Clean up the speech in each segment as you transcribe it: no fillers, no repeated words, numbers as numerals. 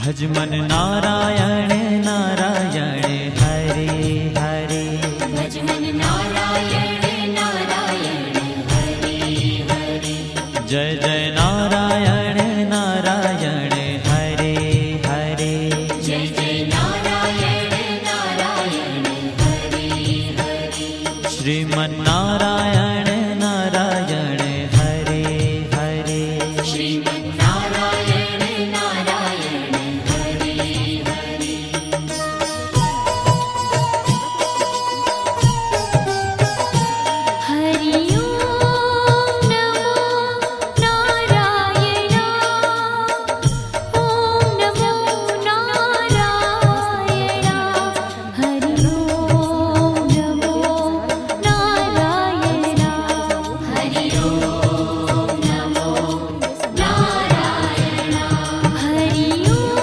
भजमन नारायण नारायण हरे हरे। भजमन नारायण नारायण हरे हरे। जय जय नारायण नारायण हरे हरे। जय जय नारायण नारायण हरे हरे। श्रीमन नारायण नारायण हरे हरे। श्रीमन नारायण नारायण हरे हरे। हरि ओम नमो नारायण। ओम नमो नारायण। हरि ओम नमो नारायण। हरि ओम नमो नारायण। हरि ओम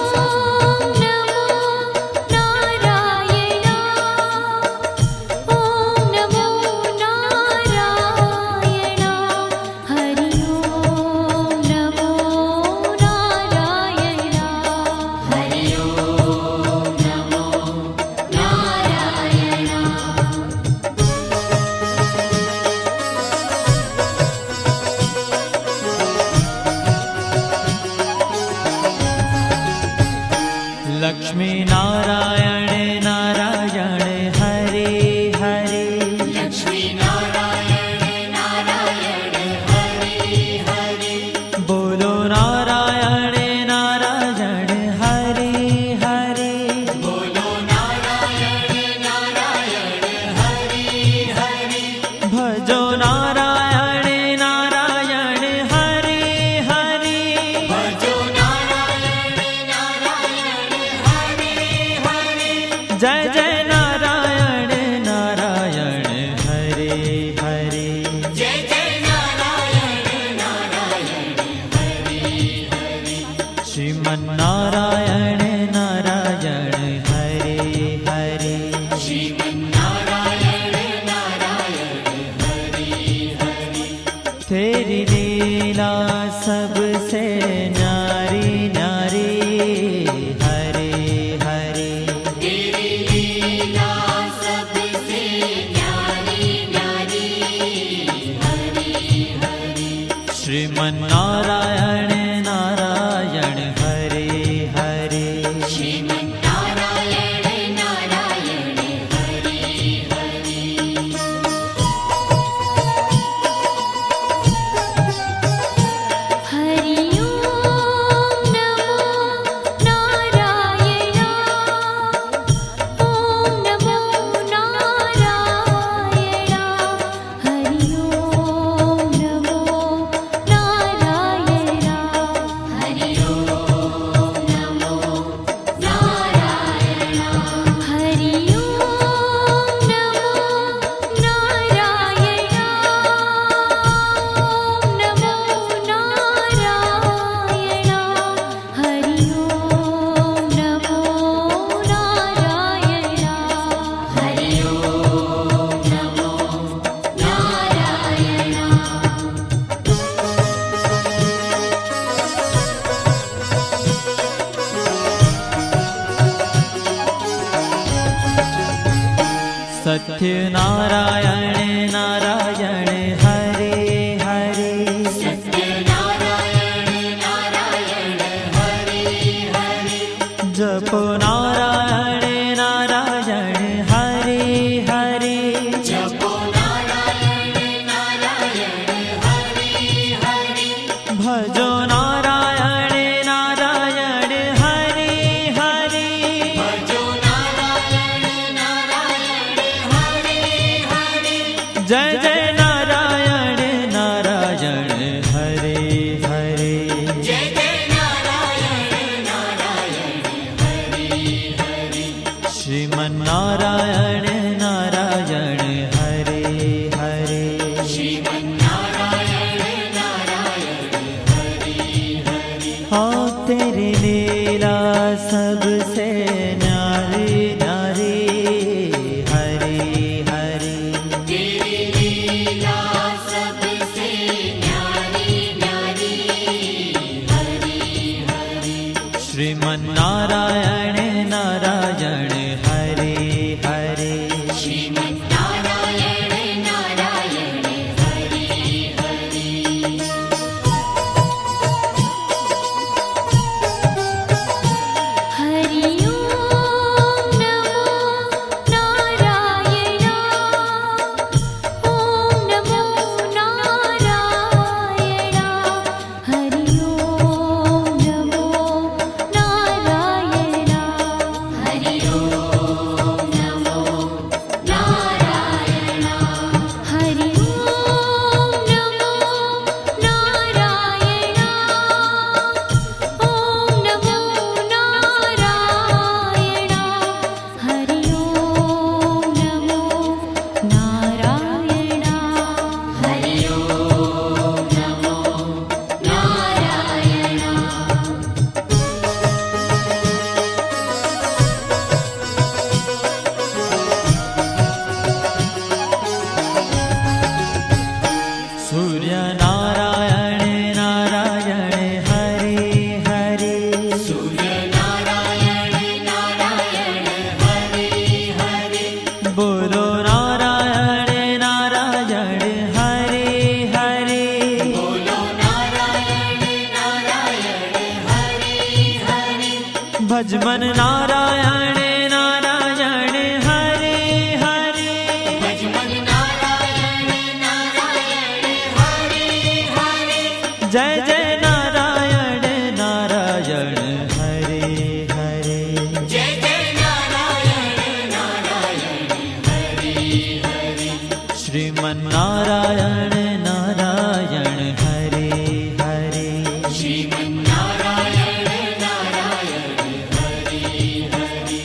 नमो नारायण। ओम नमो नारायण। हरि ओम नमो नारायण। हरि ओम नमो नारायण। लक्ष्मी नारायण नारायण हरे हरे। लक्ष्मी नारायण नारायण हरे हरे। बोलो नारायण नारायण हरे हरे। बोलो नारायण नारायण हरे हरे। भजो नारायण नारायण हरे हरे। भजो नारायण नारायण हरे हरे। जय जय नारायण नारायण हरे हरे। जय जय नारायण नारायण हरे हरे। श्रीमन नारायण नारायण हरे हरे। श्रीमन नारायण नारायण हरे हरे। तेरी लीला सबसे न्यारी न्यारी हरे हरे। तेरी लीला सबसे न्यारी न्यारी हरे हरे। श्रीमन नारायण नारायण हरे हरे। श्रीमन नारायण नारायण हरे हरे। हरि ओम नमो नारायण। ओम नमो नारायण। हरि ओम नमो नारायण। हरि ओम नमो नारायण। हरि ओम नमो नारायण। ओम नमो नारायण। हरि ओम नमो नारायण। हरि ओम नमो सत्य नारायण नारायण हरे हरे। सत्य नारायण नारायण हरे हरे। जपो नारायण नारायण हरे हरे। जपो नारायण नारायण हरे हरे। भजो नारायण नारायण हरे हरे। भजो नारायण नारायण हरे हरे। जय जय नारायण नारायण हरे हरे। जय जय नारायण नारायण हरे हरे। श्रीमन नारायण नारायण हरे हरे। श्रीमन नारायण नारायण हरे हरे। हाँ तेरी लीला सबसे न्यारी न्यारी हरे हरे। तेरी लीला सबसे न्यारी न्यारी हरे हरे। श्रीमन्नारायण नारायण हरे हरे श्रीमन्नारायण नारायण हरे हरे हरि ओम नमो नारायण ओम नमो नारायण हरि ओम नमो नारायण हरि ओम नमो नारायण हरि ओम नमो नारायण ओम नमो नारायण हरि ओम नमो नारायण हरि ओम नमो नारायण सूर्य नारायण नारायण हरे हरे सूर्य नारायण नारायण हरे हरे बोलो नारायण नारायण हरे हरे बोलो नारायण नारायण हरे हरे भजमन नारायण नारायण हरे हरे भजमन नारायण नारायण हरे हरे जय जय नारायण नारायण हरे हरे जय जय नारायण नारायण हरे हरे श्रीमन्नारायण नारायण हरे हरे श्रीमन्नारायण नारायण हरे हरे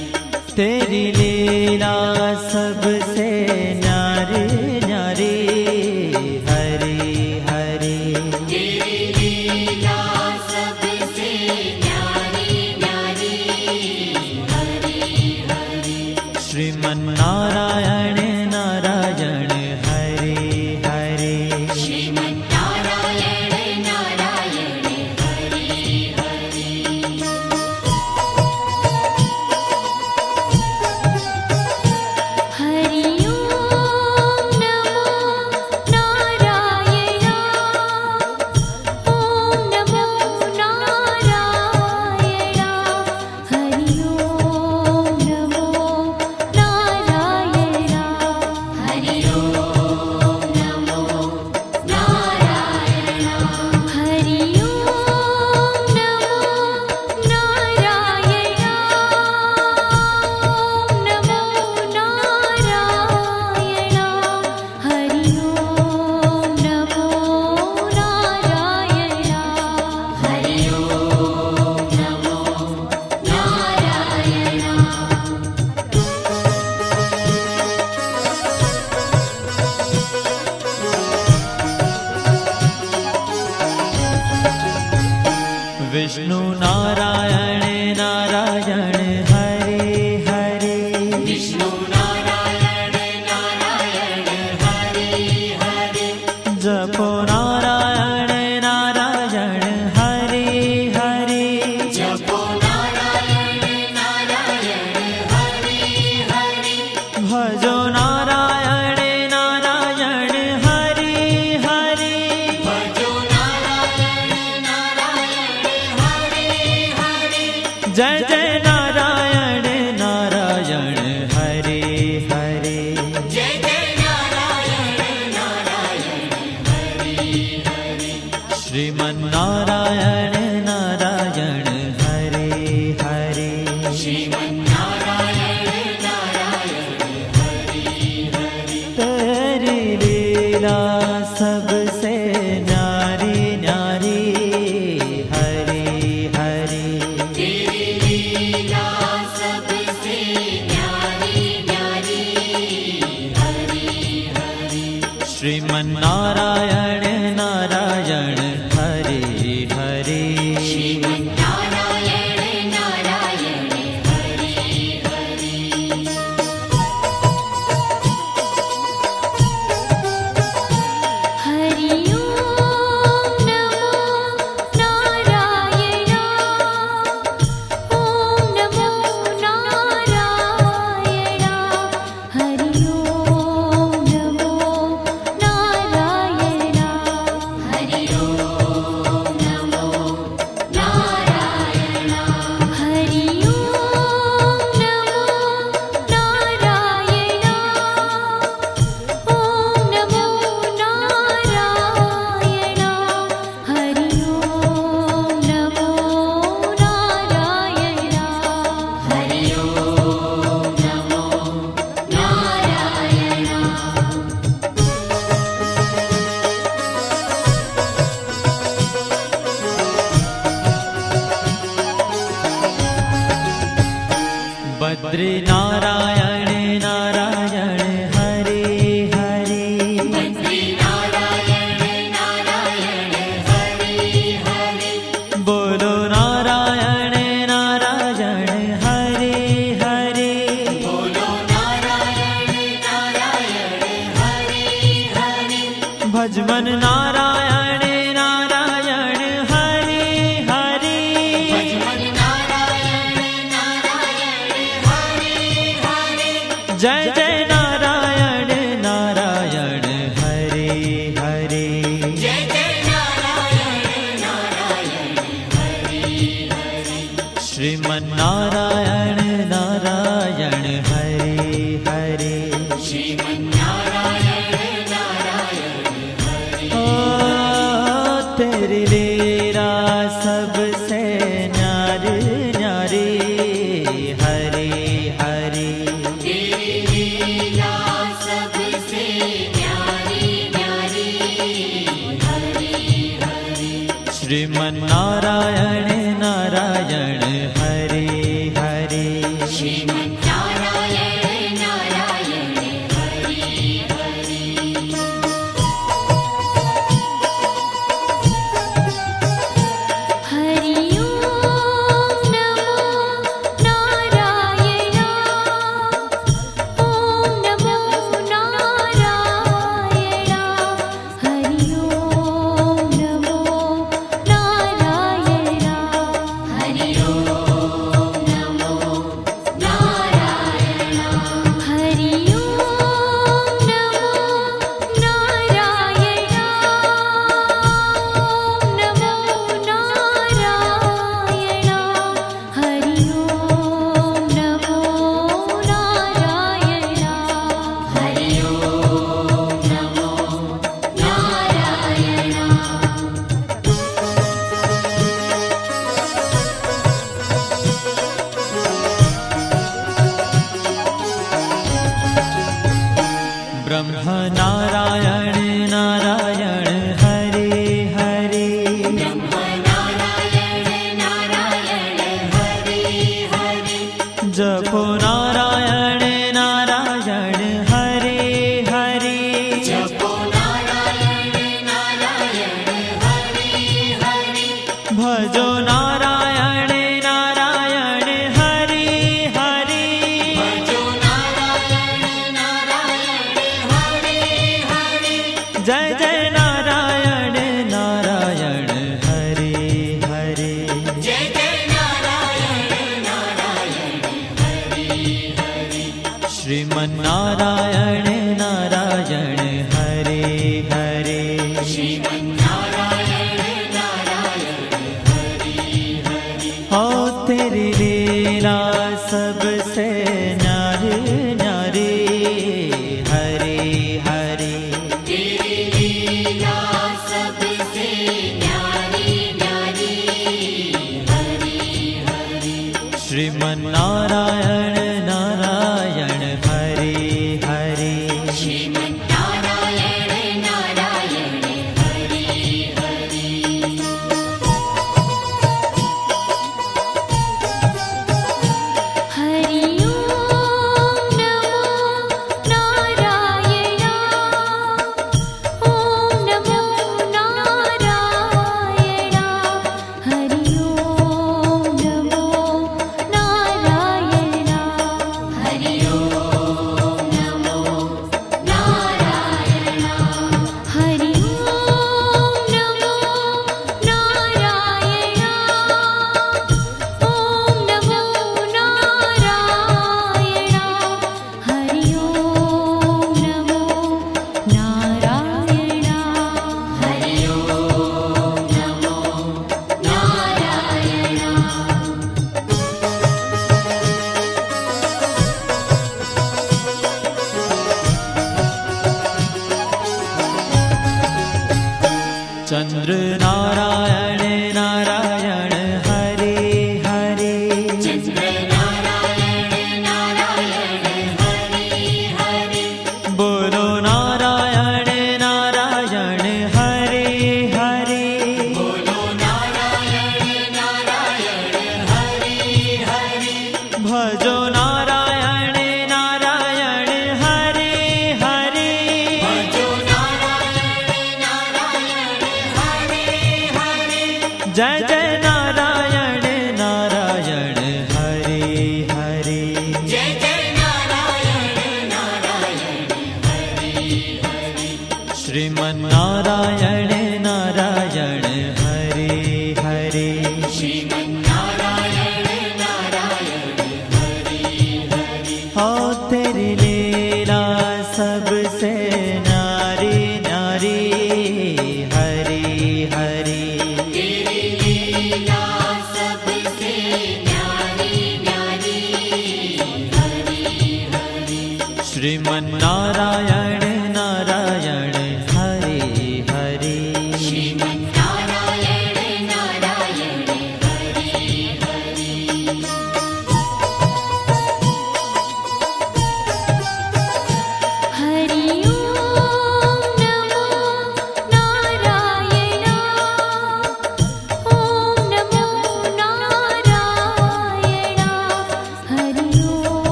तेरी लीला सबसे न्यारी न्यारी हरे हरे तेरी लीला सबसे न्यारी न्यारी हरे हरे श्रीमन्नारायण नारायण हरे हरे श्रीमन्नारायण नारायण हरे हरे हरि ओम नमो नारायण ओम नमो नारायण हरि ओम नमो नारायण हरि ओम नमो नारायण हरि ओम नमो नारायण ओम नमो नारायण हरि ओम नमो नारायण हरि ओम नमो नारायण विष्णु नारायण नारायण हरे हरे विष्णु नारायण नारायण हरे हरे जपो नारायण नारायण हरे हरे जपो नारायण नारायण हरे हरे भजो नारायण नारायण हरे हरे भजो नारायण नारायण हरे हरे जय जय नारायण नारायण हरे हरे जय जय नारायण नारायण हरे हरे श्रीमन्नारायण नारायण हरे हरे श्रीमन्नारायण नारायण हरे हरे तेरी लीला सबसे न्यारी न्यारी हरे हरे तेरी लीला सबसे न्यारी न्यारी हरे हरे श्रीमन्नारायण नारायण हरे हरे बद्री नारायण नारायण हरे हरे बद्री नारायण नारायण हरे हरे बोलो नारायण नारायण हरे हरे बोलो नारायण नारायण हरे हरे भजमन नारायण नारायण हरे हरे भजमन नारायण नारायण हरे हरे जय जय नारायण नारायण हरे हरे जय जय नारायण नारायण हरे हरे श्रीमन नारायण नारायण हरे हरे श्रीमन्नारायण नारायण हरे ओ तेरी लीला सबसे न्यारी न्यारी हरे हरे तेरी लीला सबसे न्यारी न्यारी हरे हरे श्रीमन नारायण नारायण हरे हरे श्रीमन्नारायण नारायण हरे हरे हरि ओम नमो नारायण ओम नमो नारायण हरि ओम नमो नारायण हरि ओम नमो नारायण हरि ओम नमो नारायण ओम नमो नारायण हरि ओम नमो नारायण हरि ओम नमो नारायण ब्रह्म नारायण नारायण हरे हरे ब्रह्म नारायण नारायण हरे हरे जपो नारायण नारायण हरे हरे जपो नारायण नारायण हरे हरे भजो नारायण नारायण हरे हरे भजो नारायण नारायण हरे हरे जय जय नारायण नारायण हरे हरे जय जय नारायण नारायण हरे हरे श्रीमन नारायण नारायण हरे हरे श्रीमन्नारायण नारायण हरे हरे हो तेरी लीला सबसे न्यारी न्यारी हरे हरे तेरी लीला सबसे न्यारी न्यारी हरे हरे श्रीमन नारायण नारायण हरे हरे श्रीमन्नारायण नारायण हरे हरे जय नारायण